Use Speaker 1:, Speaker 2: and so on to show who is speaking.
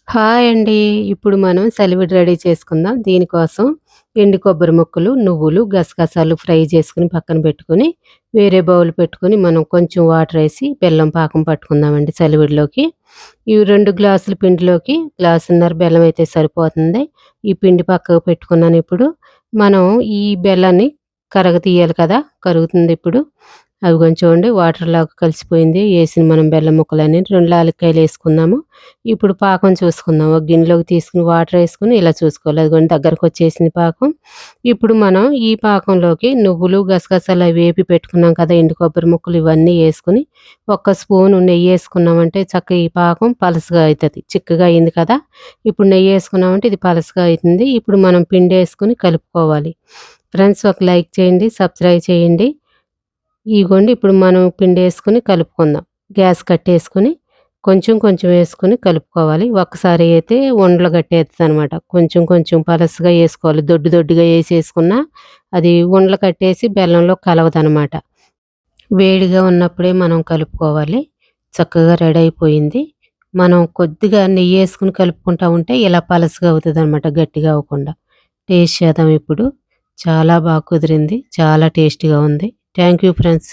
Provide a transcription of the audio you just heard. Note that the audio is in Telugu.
Speaker 1: హాయ్ అండి. ఇప్పుడు మనం సెలవిడి రెడీ చేసుకుందాం. దీనికోసం ఎండు కొబ్బరి ముక్కలు, నువ్వులు, గసగసాలు ఫ్రై చేసుకొని పక్కన పెట్టుకొని, వేరే బౌల్ పెట్టుకొని మనం కొంచెం వాటరేసి బెల్లం పాకం పట్టుకుందామండి సెలవిడిలోకి. ఈ 2 గ్లాసుల పిండిలోకి గ్లాసున్నర బెల్లం అయితే సరిపోతుంది. ఈ పిండి పక్కకు పెట్టుకున్నాను ఇప్పుడు. మనం ఈ బెల్లాన్ని కరగతీయాలి కదా! కరుగుతుందిప్పుడు. అదిగోండి చూడండి వాటర్‌లాగా కలిసిపోయింది. ఏసిన మనం బెల్లం ముక్కలన్నీ 2 యాలక్కాయలేసుకున్నాము. ఇప్పుడు పాకం చూసుకుందాం. ఒక గిన్నెలోకి తీసుకొని వాటరేసుకొని ఇలా చూసుకోవాలి. అదిగోండి దగ్గరకొచ్చేసింది పాకం. ఇప్పుడు మనం ఈ పాకంలోకి నువ్వులు, గసగసాలు అవి వేపి పెట్టుకున్నాం కదా! ఎండు కొబ్బరి ముక్కలు ఇవన్నీ యేసుకొని, ఒక్క స్పూను నెయ్యేసుకున్నామంటే చక్కగా ఈ పాకం పలసగా అయితది. చిక్కగా అయింది కదా! ఇప్పుడు నెయ్యేసుకున్నామంటే ఇది పలసగా అయితుంది. ఇప్పుడు మనం పిండేసుకొని కలుపుకోవాలి. ఫ్రెండ్స్ ఒక లైక్ చేయండి, సబ్స్క్రైబ్ చేయండి. ఇగోండి ఇప్పుడు మనం పిండేసుకొని కలుపుకుందాం. గ్యాస్ కట్టేసుకొని కొంచెం కొంచెం వేసుకొని కలుపుకోవాలి. ఒక్కసారి అయితే ఉండలు కట్టేత్తదనమాట. కొంచెం కొంచెం పలసగా ఏసుకోవాలి. దొడ్డు దొడ్డుగా ఏసేసుకున్నా అది ఉండలు కట్టేసి బెల్లంలో కలవదనమాట. వేడిగా ఉన్నప్పుడే మనం కలుపుకోవాలి. చక్కగా రెడీ అయిపోయింది. మనం కొద్దిగా నెయ్యేసుకొని కలుపుకుంటా ఉంటే ఇలా పలసగా అవుతదనమాట గట్టిగా అవ్వకుండా. టేస్ట్ చేద్దాం ఇప్పుడు. చాలా కుదిరింది. చాలా టేస్టీగా ఉంది. Thank you friends.